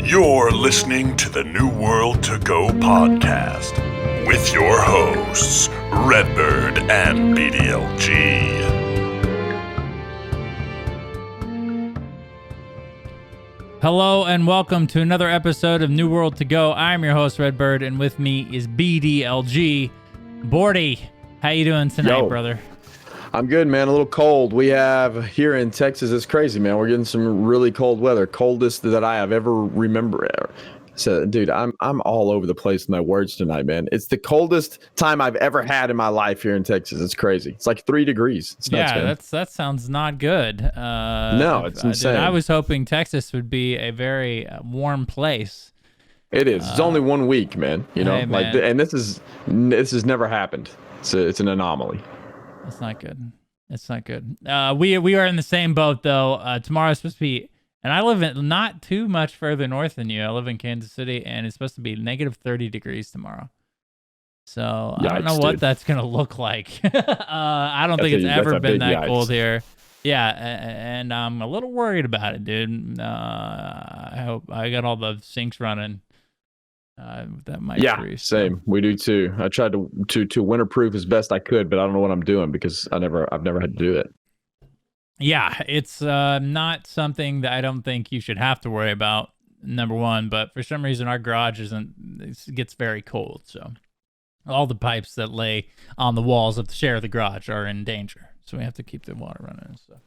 You're listening to the New World to Go podcast with your hosts, Redbyrd and BDLG. Hello and welcome to another episode of New World to Go. I'm your host, Redbyrd, and with me is BDLG. Bordy, how you doing tonight, brother? I'm good, man. A little cold. We have here in Texas, it's crazy, man. We're getting some really cold weather, coldest that I have ever remembered. So, dude, I'm all over the place with my words tonight, man. It's the coldest time I've ever had in my life here in Texas. It's crazy. It's like 3 degrees. It's nuts, man. That sounds not good. No, it's insane. I was hoping Texas would be a very warm place. It is. It's only 1 week, man. You know, hey, like, man. and this has never happened. It's an anomaly. It's not good. It's not good. We are in the same boat though. Tomorrow's supposed to be, and I live in not too much further north than you. I live in Kansas City, and it's supposed to be negative 30 degrees tomorrow. So I don't know what that's gonna look like. I don't think it's ever been that cold here. Yeah, and I'm a little worried about it, dude. I hope I got all the sinks running. That might freeze. Same. We do too. I tried to winterproof as best I could, but I don't know what I'm doing because I've never had to do it. Yeah, it's not something that I don't think you should have to worry about, number one, but for some reason our garage it gets very cold, so all the pipes that lay on the walls of the share of the garage are in danger, so we have to keep the water running and stuff.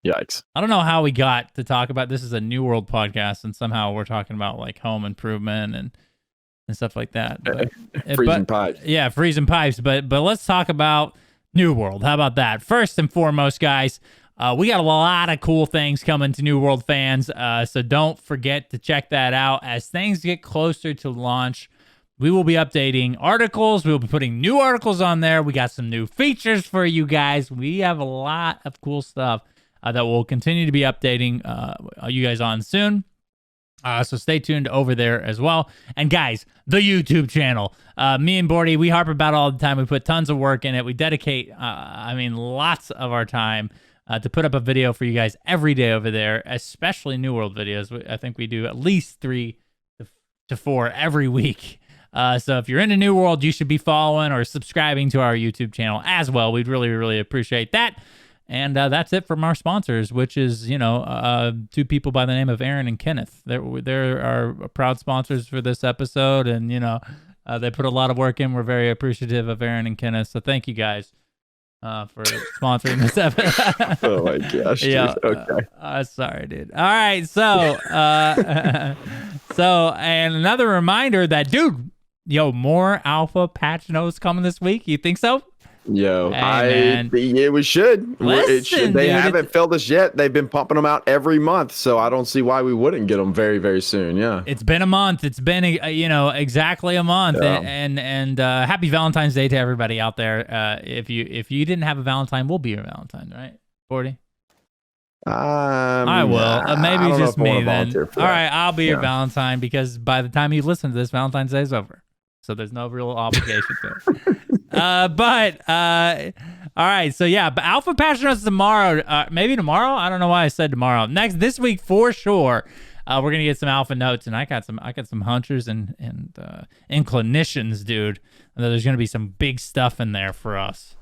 Yikes. I don't know how we got to talk about this is a New World podcast, and somehow we're talking about like home improvement and stuff like that. But, freezing pipes. Yeah, freezing pipes. But let's talk about New World. How about that? First and foremost, guys, we got a lot of cool things coming to New World fans. So don't forget to check that out. As things get closer to launch, we will be updating articles. We'll be putting new articles on there. We got some new features for you guys. We have a lot of cool stuff that we'll continue to be updating you guys on soon. So stay tuned over there as well. And guys, the YouTube channel. Me and Bordy, we harp about it all the time. We put tons of work in it. We dedicate, lots of our time to put up a video for you guys every day over there, especially New World videos. I think we do at least 3 to 4 every week. So if you're into New World, you should be following or subscribing to our YouTube channel as well. We'd really, really appreciate that. And that's it from our sponsors, which is, 2 people by the name of Aaron and Kenneth. They're our proud sponsors for this episode, and, they put a lot of work in. We're very appreciative of Aaron and Kenneth, so thank you guys for sponsoring this episode. Oh, my gosh, dude. Yeah, okay. Sorry, dude. All right, so, and another reminder that, dude, more alpha patch notes coming this week. You think so? Yo, we should. Listen, they haven't filled us yet. They've been pumping them out every month, so I don't see why we wouldn't get them very, very soon. Yeah, it's been a month. It's been exactly a month, yeah. and happy Valentine's Day to everybody out there. If you didn't have a Valentine, we'll be your Valentine, right, Bordy? I will. Maybe just me then. All right, I'll be your Valentine because by the time you listen to this, Valentine's Day is over. So there's no real obligation to it. All right. So yeah, but Alpha Patch Notes tomorrow. Maybe tomorrow. I don't know why I said tomorrow. This week for sure. We're gonna get some Alpha Notes, and I got some hunches and inclinations, dude. And there's gonna be some big stuff in there for us.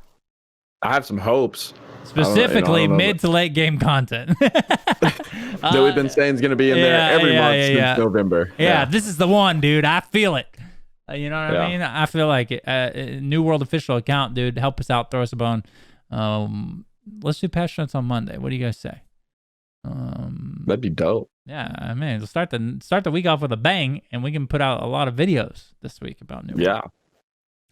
I have some hopes. Specifically, mid to late game content that we've been saying is gonna be in there every month since November. Yeah, this is the one, dude. I feel it. You know what I mean? I feel like it. New World official account, dude. Help us out. Throw us a bone. Let's do patch notes on Monday. What do you guys say? That'd be dope. Yeah, I mean, we'll start the week off with a bang, and we can put out a lot of videos this week about New World. Yeah.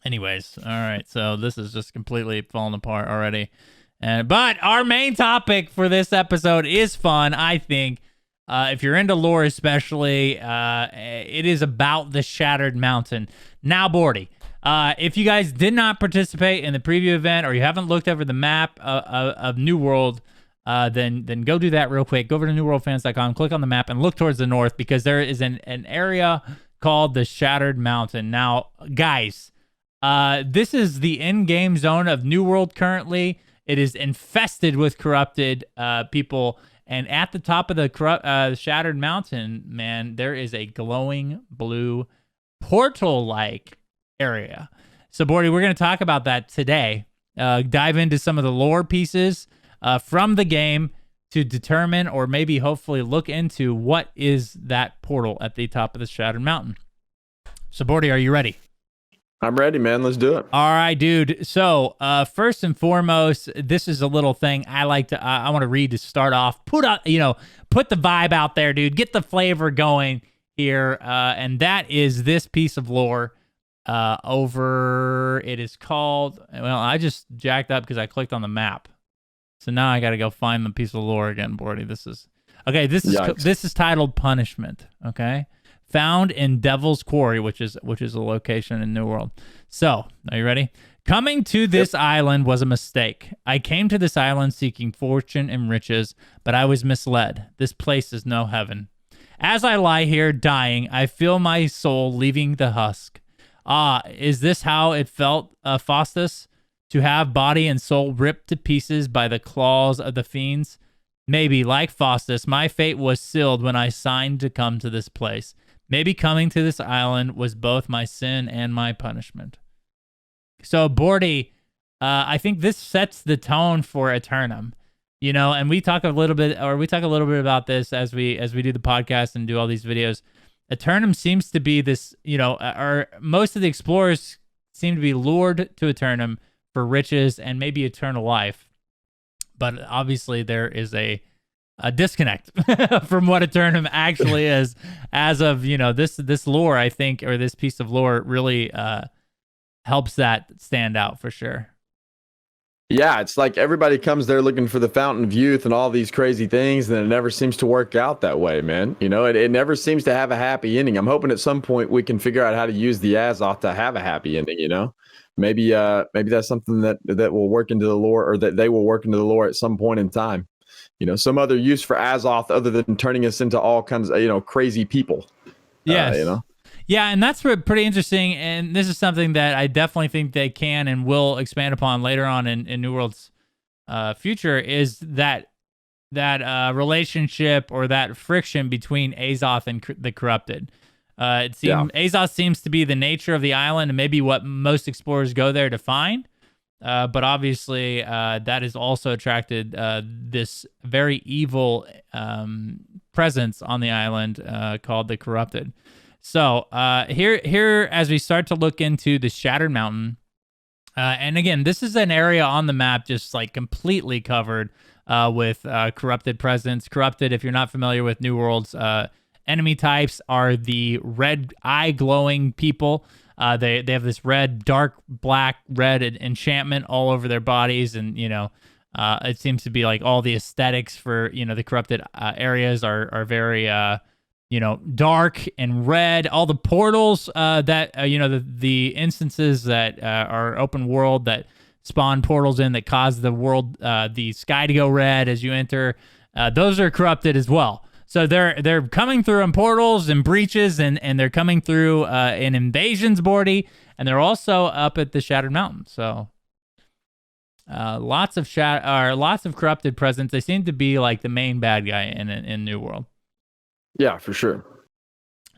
Anyways, all right. So this is just completely falling apart already. But our main topic for this episode is fun, I think. If you're into lore especially, it is about the Shattered Mountain. Now, Bordy, if you guys did not participate in the preview event or you haven't looked over the map of New World, then go do that real quick. Go over to newworldfans.com, click on the map, and look towards the north because there is an area called the Shattered Mountain. Now, guys, this is the in-game zone of New World currently. It is infested with corrupted people. And at the top of the Shattered Mountain, man, there is a glowing blue portal-like area. So, Bordy, we're going to talk about that today. Dive into some of the lore pieces from the game to determine, or maybe hopefully look into, what is that portal at the top of the Shattered Mountain. So, Bordy, are you ready? I'm ready, man. Let's do it. All right, dude. So, first and foremost, this is a little thing I like to. I want to read to start off. Put the vibe out there, dude. Get the flavor going here, and that is this piece of lore. It is called. Well, I just jacked up because I clicked on the map, so now I got to go find the piece of lore again, Bordy. This is titled Punishment. Okay. Found in Devil's Quarry, which is a location in New World. So, are you ready? Coming to this island was a mistake. I came to this island seeking fortune and riches, but I was misled. This place is no heaven. As I lie here dying, I feel my soul leaving the husk. Ah, is this how it felt, Faustus? To have body and soul ripped to pieces by the claws of the fiends? Maybe, like Faustus, my fate was sealed when I signed to come to this place. Maybe coming to this island was both my sin and my punishment. So, Bordy, I think this sets the tone for Aeternum, and we talk a little bit about this as we do the podcast and do all these videos. Aeternum seems to be this, or most of the explorers seem to be lured to Aeternum for riches and maybe eternal life. But obviously there is a disconnect from what Aeternum actually is, as of this lore, I think, or this piece of lore really helps that stand out for sure. Yeah, it's like everybody comes there looking for the fountain of youth and all these crazy things, and it never seems to work out that way, man. It never seems to have a happy ending. I'm hoping at some point we can figure out how to use the Azoth to have a happy ending. Maybe that's something that will work into the lore, or that they will work into the lore at some point in time. Some other use for Azoth other than turning us into all kinds of, crazy people. Yes. Yeah, and that's pretty interesting. And this is something that I definitely think they can and will expand upon later on in New World's future, is that relationship or that friction between Azoth and the corrupted. Azoth seems to be the nature of the island and maybe what most explorers go there to find. But obviously, that has also attracted this very evil presence on the island called the Corrupted. So here, as we start to look into the Shattered Mountain, and again, this is an area on the map just like completely covered with Corrupted presence. Corrupted, if you're not familiar with New World's enemy types, are the red eye glowing people. They have this red, dark, black, red enchantment all over their bodies, and it seems to be like all the aesthetics for the corrupted areas are very dark and red. All the portals that the instances that are open world that spawn portals in that cause the world the sky to go red as you enter, those are corrupted as well. So they're coming through in portals and breaches, and they're coming through in invasions, Bordy, and they're also up at the Shattered Mountain. So lots of corrupted presence. They seem to be like the main bad guy in New World. Yeah, for sure.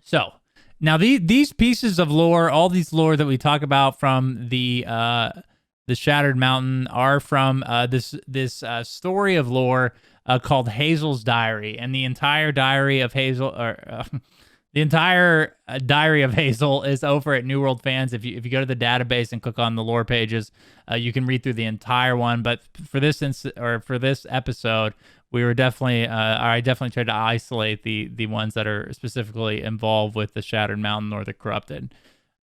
So now these pieces of lore, all these lore that we talk about from the Shattered Mountain, are from this story of lore called Hazel's Diary, and the entire diary of Hazel, is over at New World Fans. If you go to the database and click on the lore pages, you can read through the entire one. But for this episode, we were definitely, I definitely tried to isolate the ones that are specifically involved with the Shattered Mountain or the Corrupted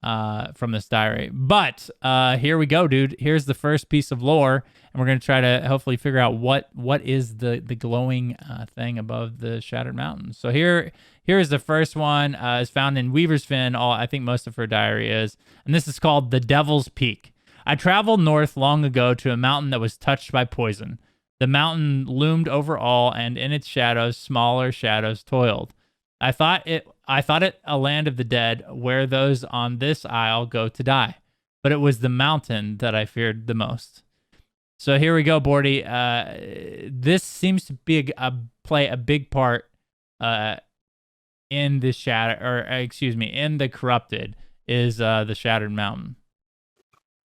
from this diary. But here we go, dude. Here's the first piece of lore, and we're gonna try to hopefully figure out what is the glowing thing above the Shattered Mountain. So here is the first one. Is found in Weaver's Fin. I think most of her diary is, and this is called the Devil's Peak. I traveled north long ago to a mountain that was touched by poison. The mountain loomed over all, and in its shadows, smaller shadows toiled. I thought it a land of the dead, where those on this isle go to die. But it was the mountain that I feared the most. So here we go, Bordy. This seems to be play a big part in the in the corrupted is the Shattered Mountain.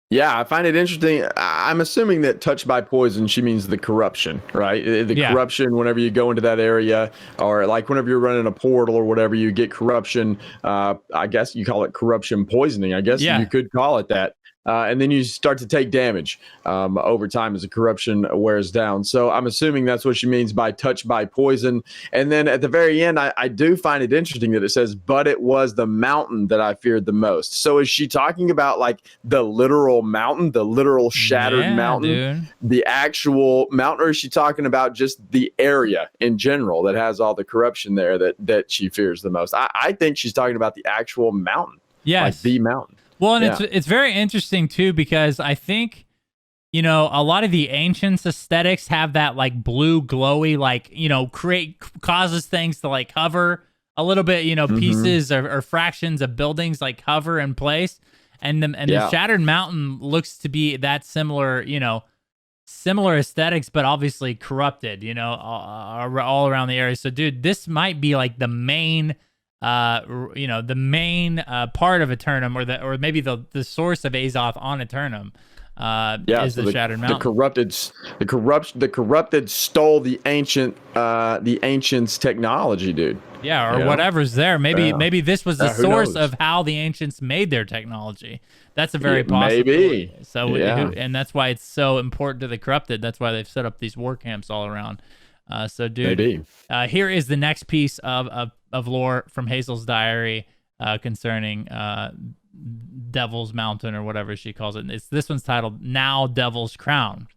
Yeah, I find it interesting. I'm assuming that touched by poison, she means the corruption, right? The corruption whenever you go into that area, or like whenever you're running a portal or whatever, you get corruption. I guess you call it corruption poisoning. I guess you could call it that. And then you start to take damage over time as the corruption wears down. So I'm assuming that's what she means by touched by poison. And then at the very end, I do find it interesting that it says, but it was the mountain that I feared the most. So is she talking about like the literal mountain, the literal shattered mountain, the actual mountain, or is she talking about just the area in general that has all the corruption there that she fears the most? I think she's talking about the actual mountain. Yes. Like the mountain. Well, and it's very interesting too, because I think, a lot of the ancients aesthetics have that like blue glowy, like, causes things to like hover a little bit, pieces or fractions of buildings like hover in place. And the Shattered Mountain looks to be that similar, similar aesthetics, but obviously corrupted, all around the area. So dude, this might be like the main the main part of Aeternum, or maybe the source of Azoth on Aeternum, is the Shattered Mountain. The corrupted stole the ancients' technology, dude. Yeah, or whatever's there. Maybe this was the source of how the ancients made their technology. That's a very possibility. Maybe. So and that's why it's so important to the corrupted. That's why they've set up these war camps all around. So dude, here is the next piece of lore from Hazel's diary concerning Devil's Mountain, or whatever she calls it. This one's titled Now Devil's Crown.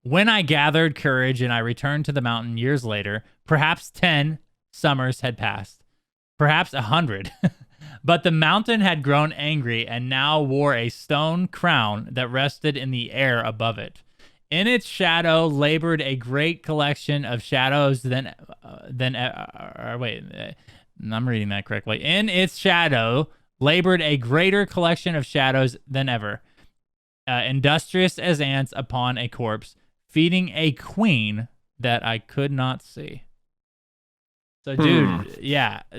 When I gathered courage and I returned to the mountain years later, perhaps 10 summers had passed, perhaps 100, but the mountain had grown angry and now wore a stone crown that rested in the air above it. In its shadow labored a great collection of shadows I'm reading that correctly. In its shadow labored a greater collection of shadows than ever, industrious as ants upon a corpse, feeding a queen that I could not see. So, dude,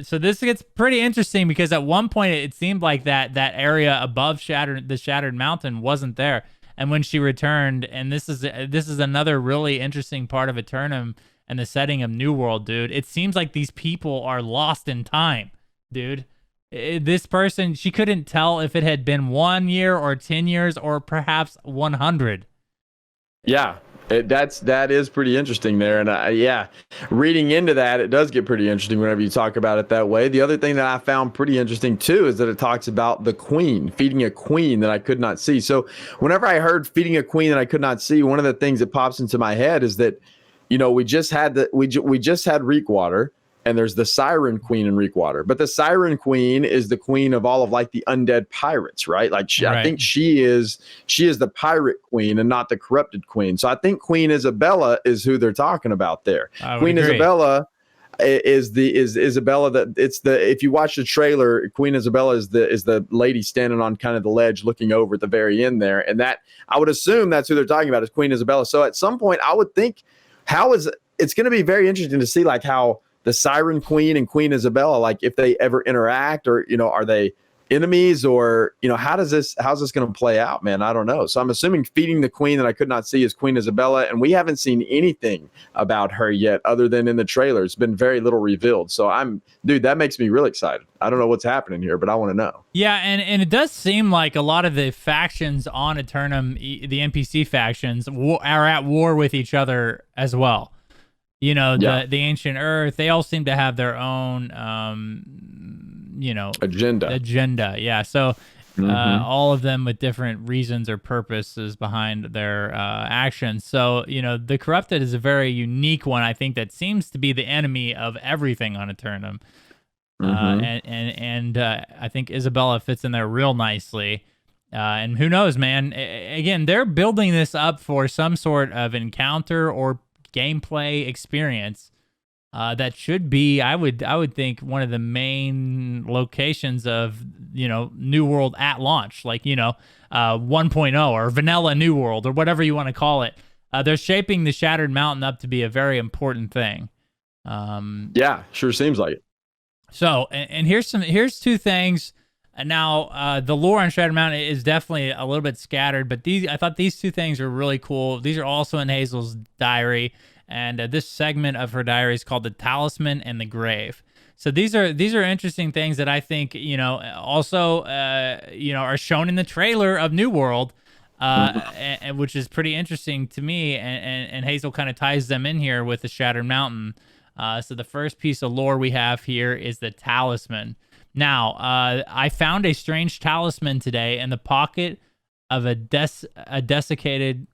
So this gets pretty interesting, because at one point it seemed like that area above the Shattered Mountain wasn't there. And when she returned, and this is another really interesting part of Aeternum and the setting of New World, dude. It seems like these people are lost in time, dude. This person, she couldn't tell if it had been 1 year or 10 years or perhaps 100. Yeah, that is pretty interesting there. And reading into that, it does get pretty interesting whenever you talk about it that way. The other thing that I found pretty interesting too is that it talks about the queen, feeding a queen that I could not see. So whenever I heard feeding a queen that I could not see, one of the things that pops into my head is that, we just had Reekwater, and there's the Siren Queen in Reekwater. But the Siren Queen is the queen of all of like the undead pirates, right? Like I think she is the pirate queen and not the corrupted queen. So I think Queen Isabella is who they're talking about there. Queen Isabella is Isabella if you watch the trailer, Queen Isabella is the lady standing on kind of the ledge looking over at the very end there. And that, I would assume that's who they're talking about, is Queen Isabella. So at some point I would think, it's going to be very interesting to see like how the Siren Queen and Queen Isabella, like if they ever interact, or, are they enemies, or, how's this going to play out, man? I don't know. So I'm assuming feeding the queen that I could not see is Queen Isabella. And we haven't seen anything about her yet, other than in the trailer. It's been very little revealed. So that makes me really excited. I don't know what's happening here, but I want to know. Yeah. And it does seem like a lot of the factions on Aeternum, the NPC factions, are at war with each other as well. The ancient Earth, they all seem to have their own, agenda. Yeah. So all of them with different reasons or purposes behind their actions. So, the corrupted is a very unique one, I think, that seems to be the enemy of everything on Aeternum. And I think Isabella fits in there real nicely. And who knows, man? Again, they're building this up for some sort of encounter or gameplay experience that should be, I would think, one of the main locations of New World at launch, like 1.0 or vanilla New World or whatever you want to call it. They're shaping the Shattered Mountain up to be a very important thing. Yeah, sure seems like it. So, and here's two things. And now, the lore on Shattered Mountain is definitely a little bit scattered, but I thought these two things are really cool. These are also in Hazel's diary, and this segment of her diary is called the Talisman and the Grave. So these are interesting things that I think also are shown in the trailer of New World, and which is pretty interesting to me. And Hazel kind of ties them in here with the Shattered Mountain. So the first piece of lore we have here is the Talisman. Now, I found a strange talisman today in the pocket of a desiccated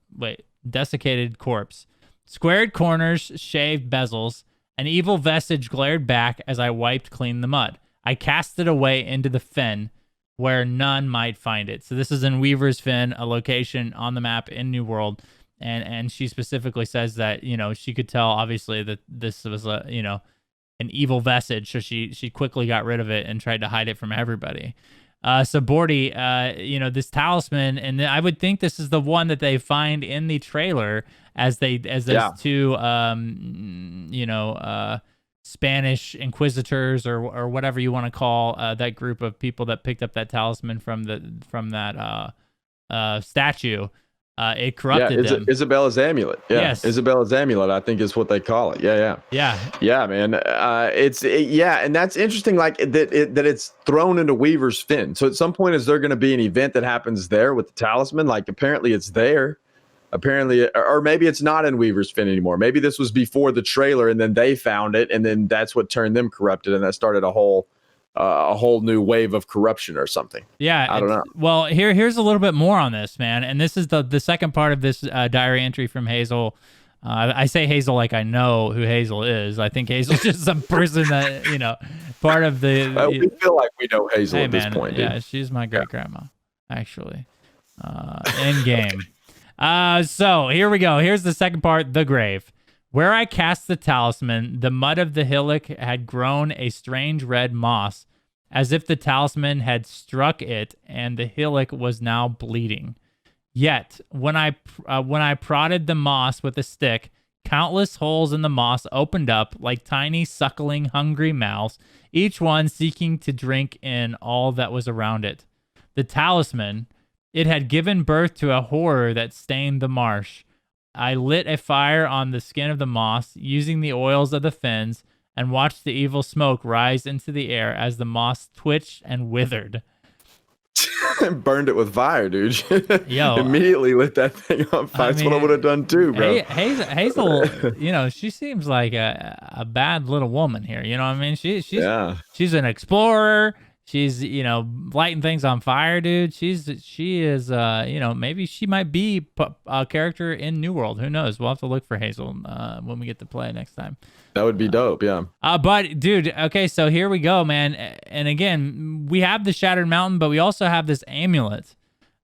corpse. Squared corners, shaved bezels. An evil vestige glared back as I wiped clean the mud. I cast it away into the fen, where none might find it. So this is in Weaver's Fen, a location on the map in New World. And she specifically says that, she could tell, obviously, that this was an evil vestige, so she quickly got rid of it and tried to hide it from everybody. So Bordy, this talisman, and I would think this is the one that they find in the trailer as those two, Spanish inquisitors or whatever you want to call that group of people that picked up that talisman from that statue. It corrupted them. Isabella's amulet. Yeah. Yes. Isabella's amulet, I think, is what they call it. Yeah, man. And that's interesting. Like that it's thrown into Weaver's Fen. So at some point, is there going to be an event that happens there with the talisman? Like apparently it's there. Apparently, or maybe it's not in Weaver's Fen anymore. Maybe this was before the trailer, and then they found it, and then that's what turned them corrupted, and that started a whole new wave of corruption or something. Yeah, I don't know. Well, here's a little bit more on this, man. And this is the second part of this diary entry from Hazel. I say Hazel like I know who Hazel is. I think Hazel's just some person that, part of the... we feel like we know Hazel at this point, dude. Yeah, she's my great-grandma, actually. In game. So here we go. Here's the second part, the grave. Where I cast the talisman, the mud of the hillock had grown a strange red moss, as if the talisman had struck it and the hillock was now bleeding. Yet, when I prodded the moss with a stick, countless holes in the moss opened up like tiny suckling hungry mouths, each one seeking to drink in all that was around it. The talisman, it had given birth to a horror that stained the marsh. I lit a fire on the skin of the moss, using the oils of the fins, and watched the evil smoke rise into the air as the moss twitched and withered. Burned it with fire, dude. Yo, immediately lit that thing on fire. That's what I would have done too, bro. Hazel, she seems like a bad little woman here. You know what I mean? She's an explorer. She's, lighting things on fire, dude. She is, maybe she might be a character in New World. Who knows? We'll have to look for Hazel when we get to play next time. That would be dope, yeah. But, dude, okay, so here we go, man. And again, we have the Shattered Mountain, but we also have this amulet.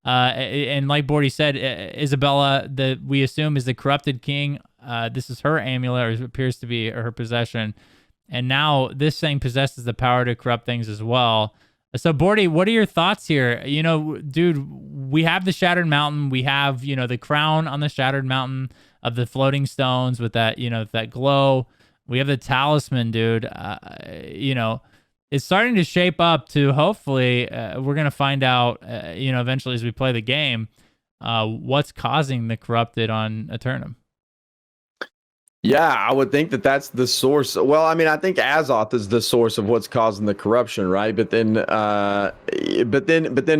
And like Bordy said, Isabella, we assume is the corrupted king. This is her amulet, or appears to be her possession. And now this thing possesses the power to corrupt things as well. So, Bordy, what are your thoughts here? Dude, we have the Shattered Mountain. We have, the crown on the Shattered Mountain of the floating stones with that, that glow. We have the talisman, dude. It's starting to shape up to hopefully we're going to find out, eventually as we play the game, what's causing the corrupted on Aeternum. Yeah, I would think that that's the source. Well, I mean, I think Azoth is the source of what's causing the corruption, right? But then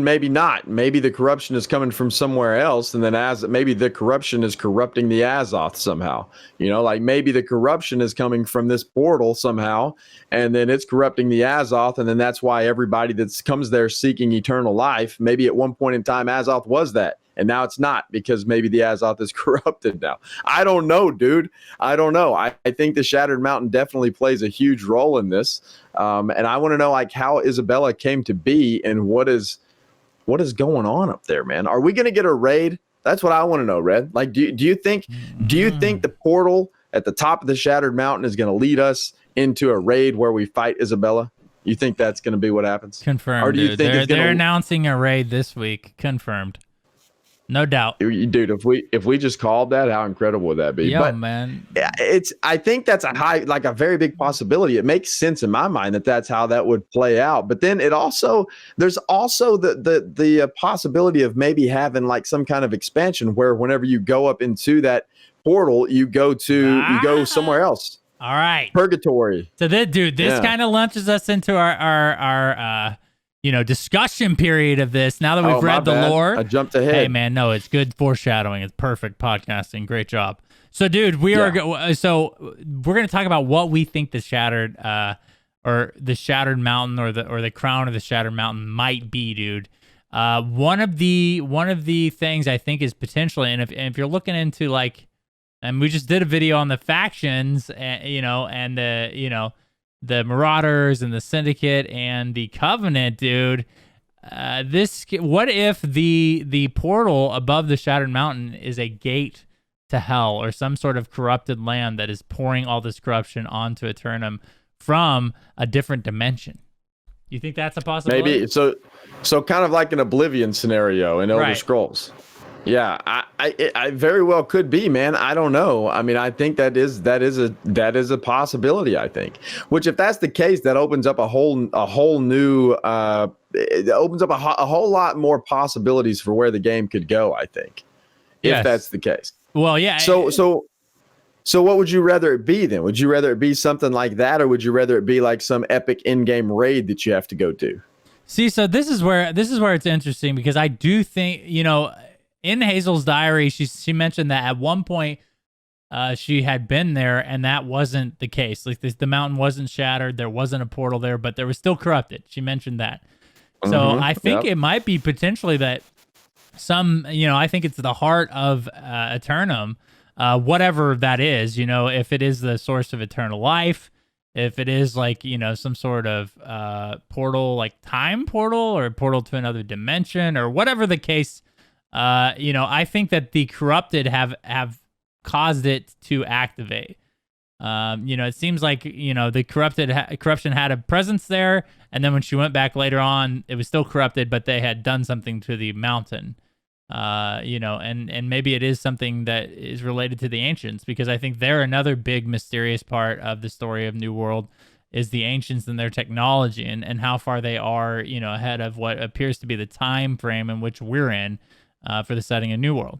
maybe not. Maybe the corruption is coming from somewhere else, and then maybe the corruption is corrupting the Azoth somehow. Like maybe the corruption is coming from this portal somehow, and then it's corrupting the Azoth, and then that's why everybody that comes there seeking eternal life. Maybe at one point in time, Azoth was that. And now it's not, because maybe the Azoth is corrupted now. I don't know, dude. I don't know. I think the Shattered Mountain definitely plays a huge role in this. And I want to know how Isabella came to be and what is going on up there, man. Are we going to get a raid? That's what I want to know, Red. Like, do you think the portal at the top of the Shattered Mountain is going to lead us into a raid where we fight Isabella? You think that's going to be what happens? Confirmed, Or do you dude. think They're announcing a raid this week. Confirmed. No doubt. Dude, if we just called that, how incredible would that be? Yo, But man. I think that's a very big possibility. It makes sense in my mind that that's how that would play out. But then there's also the possibility of maybe having like some kind of expansion where whenever you go up into that portal, you go somewhere else. All right. Purgatory. So this kind of launches us into our discussion period of this. Now that we've read the lore, I jumped ahead. Hey man, no, it's good foreshadowing. It's perfect podcasting. Great job. So, dude, we're going to talk about what we think the shattered or the Shattered Mountain or the crown of the Shattered Mountain might be, dude. One of the things I think is potentially, and if you're looking into like, and we just did a video on the factions, and the Marauders and the Syndicate and the Covenant, dude. What if the portal above the Shattered Mountain is a gate to hell or some sort of corrupted land that is pouring all this corruption onto Aeternum from a different dimension? You think that's a possibility? Maybe so kind of like an Oblivion scenario in Elder Scrolls. Yeah, I very well could be, man. I don't know. I mean, I think that is a possibility. I think, which if that's the case, that opens up a whole new. It opens up a whole lot more possibilities for where the game could go. I think, if that's the case. Well, yeah. So what would you rather it be then? Would you rather it be something like that, or would you rather it be like some epic in-game raid that you have to go do? See, so this is where it's interesting because I do think, in Hazel's diary, she mentioned that at one point she had been there and that wasn't the case. Like the mountain wasn't shattered, there wasn't a portal there, but there was still corrupted. She mentioned that. So I think it might be potentially that I think it's the heart of Aeternum, whatever that is, if it is the source of eternal life, if it is like, some sort of portal, like time portal or portal to another dimension or whatever the case. I think that the corrupted have caused it to activate. It seems like, the corruption had a presence there. And then when she went back later on, it was still corrupted, but they had done something to the mountain, and maybe it is something that is related to the ancients, because I think they're another big mysterious part of the story of New World is the ancients and their technology and how far they are, ahead of what appears to be the time frame in which we're in. For the setting of New World.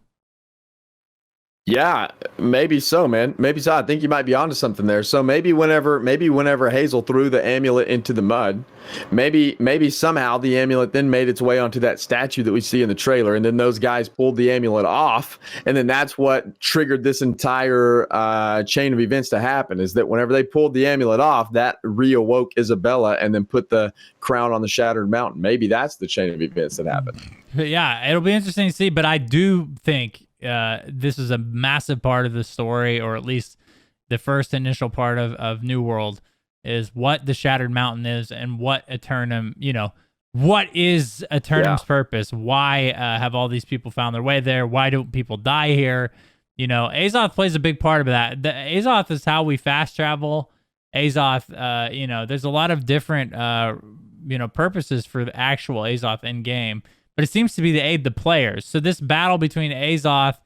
Yeah, maybe so, man. Maybe so. I think you might be onto something there. So maybe whenever Hazel threw the amulet into the mud, maybe somehow the amulet then made its way onto that statue that we see in the trailer, and then those guys pulled the amulet off, and then that's what triggered this entire chain of events to happen. Is that whenever they pulled the amulet off, that reawoke Isabella and then put the crown on the Shattered Mountain. Maybe that's the chain of events that happened. Yeah, it'll be interesting to see, but I do think this is a massive part of the story, or at least the first initial part of New World, is what the Shattered Mountain is and what Aeternum, what is Aeternum's purpose? Why have all these people found their way there? Why don't people die here? Azoth plays a big part of that. Azoth is how we fast travel. Azoth, there's a lot of different, purposes for the actual Azoth in game. But it seems to be to aid the players. So this battle between Azoth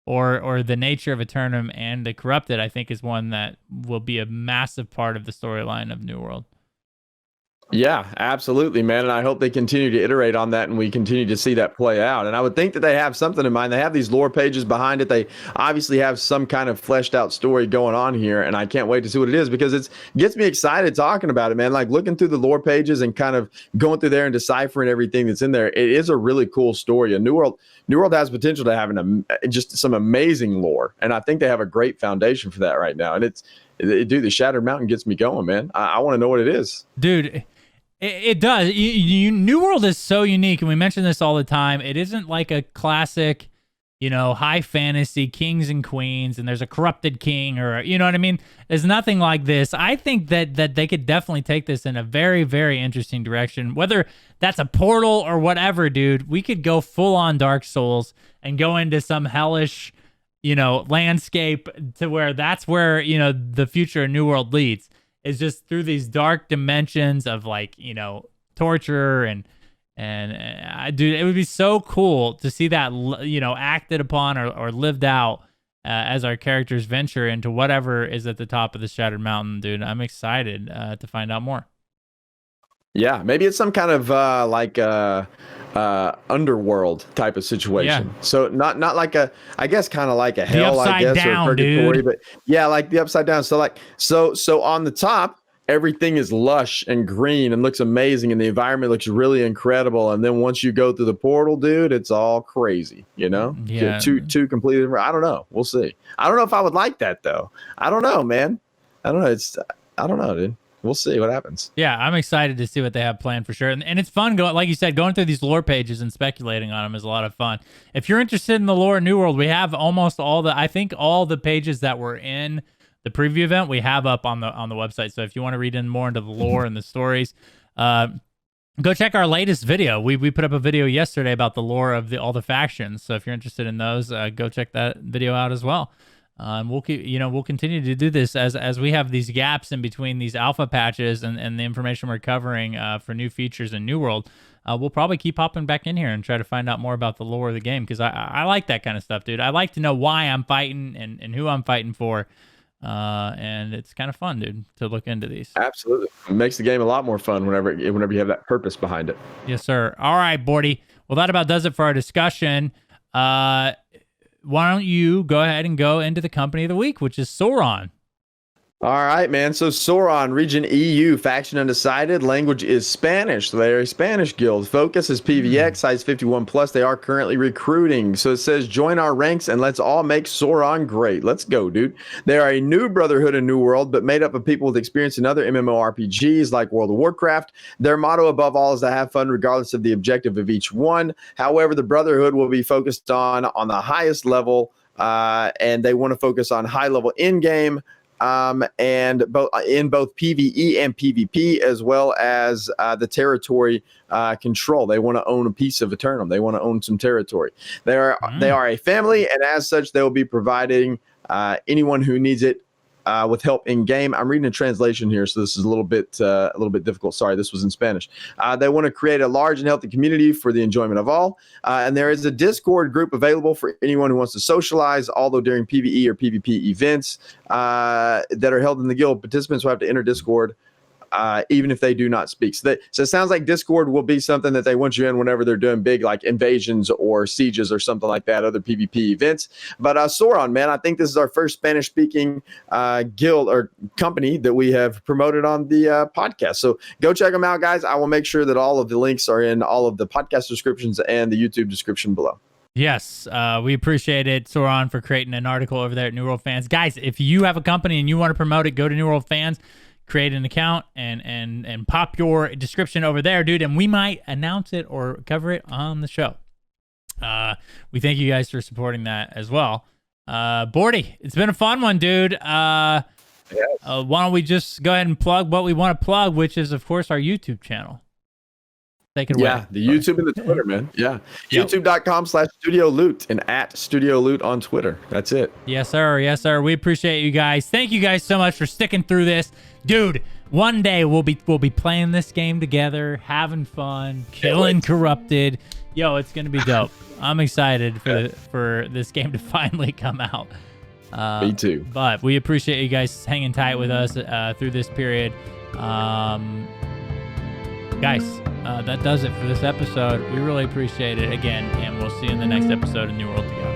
or the nature of Aeternum and the Corrupted, I think, is one that will be a massive part of the storyline of New World. Yeah, absolutely, man. And I hope they continue to iterate on that and we continue to see that play out. And I would think that they have something in mind. They have these lore pages behind it. They obviously have some kind of fleshed out story going on here. And I can't wait to see what it is, because it gets me excited talking about it, man. Like looking through the lore pages and kind of going through there and deciphering everything that's in there. It is a really cool story. And New World has potential to have just some amazing lore. And I think they have a great foundation for that right now. And dude, the Shattered Mountain gets me going, man. I want to know what it is. Dude, it does. New World is so unique, and we mention this all the time. It isn't like a classic, high fantasy kings and queens, and there's a corrupted king, or you know what I mean? There's nothing like this. I think that they could definitely take this in a very, very interesting direction. Whether that's a portal or whatever, dude, we could go full on Dark Souls and go into some hellish, landscape to where that's where, the future of New World leads. is just through these dark dimensions of like, you know, torture and dude, it would be so cool to see that, you know, acted upon or lived out as our characters venture into whatever is at the top of the Shattered Mountain, dude. I'm excited to find out more. Yeah, maybe it's some kind of underworld type of situation. Yeah. So not like a, I guess kind of like a hell, I guess, down, or purgatory, dude. but yeah, like the upside down. So like so on the top, everything is lush and green and looks amazing, and the environment looks really incredible. And then once you go through the portal, dude, it's all crazy. You know, yeah, two completely different. I don't know. We'll see. I don't know if I would like that though. I don't know, man. I don't know. I don't know, dude. We'll see what happens. Yeah, I'm excited to see what they have planned for sure. And it's fun going, like you said, going through these lore pages and speculating on them is a lot of fun. If you're interested in the lore of New World, we have almost all the pages that were in the preview event we have up on the website. So if you want to read in more into the lore and the stories, go check our latest video. We put up a video yesterday about the lore of all the factions. So if you're interested in those, go check that video out as well. We'll continue to do this as we have these gaps in between these alpha patches and the information we're covering for new features in New World. We'll probably keep hopping back in here and try to find out more about the lore of the game, because I like that kind of stuff, dude. I like to know why I'm fighting and who I'm fighting for. And it's kind of fun, dude, to look into these. Absolutely. It makes the game a lot more fun whenever you have that purpose behind it. Yes, sir. All right, Bordy. Well, that about does it for our discussion. Why don't you go ahead and go into the company of the week, which is Soron. All right, man. So Soron, region EU, faction undecided. Language is Spanish. So they're a Spanish guild. Focus is PVX, size 51 plus. They are currently recruiting. So it says, join our ranks and let's all make Soron great. Let's go, dude. They are a new brotherhood in New World, but made up of people with experience in other MMORPGs like World of Warcraft. Their motto above all is to have fun regardless of the objective of each one. However, the brotherhood will be focused on the highest level, and they want to focus on high level in-game, and both PvE and PvP, as well as the territory control. They want to own a piece of Aeternum. They want to own some territory. They are a family, and as such, they will be providing anyone who needs it with help in game. I'm reading a translation here, so this is a little bit difficult. Sorry, this was in Spanish. They want to create a large and healthy community for the enjoyment of all. And there is a Discord group available for anyone who wants to socialize, although during PvE or PvP events that are held in the guild, participants will have to enter Discord even if they do not speak. So it sounds like Discord will be something that they want you in whenever they're doing big like invasions or sieges or something like that, other PvP events. But Soron, man, I think this is our first Spanish-speaking guild or company that we have promoted on the podcast. So go check them out, guys. I will make sure that all of the links are in all of the podcast descriptions and the YouTube description below. Yes, we appreciate it, Soron, for creating an article over there at New World Fans. Guys, if you have a company and you want to promote it, go to New World Fans, create an account, and pop your description over there, dude, and we might announce it or cover it on the show. We thank you guys for supporting that as well. Bordy, it's been a fun one, dude. Yes. Why don't we just go ahead and plug what we want to plug, which is, of course, our YouTube channel. Take it away. Yeah, the YouTube and the Twitter, man. Yeah. Yep. YouTube.com/Studio Loot and @Studio Loot on Twitter. That's it. Yes, sir. Yes, sir. We appreciate you guys. Thank you guys so much for sticking through this. Dude, one day we'll be playing this game together, having fun, killing corrupted. Yo, it's going to be dope. I'm excited for this game to finally come out. Me too. But we appreciate you guys hanging tight with us through this period. Guys, that does it for this episode. We really appreciate it again, and we'll see you in the next episode of New World Together.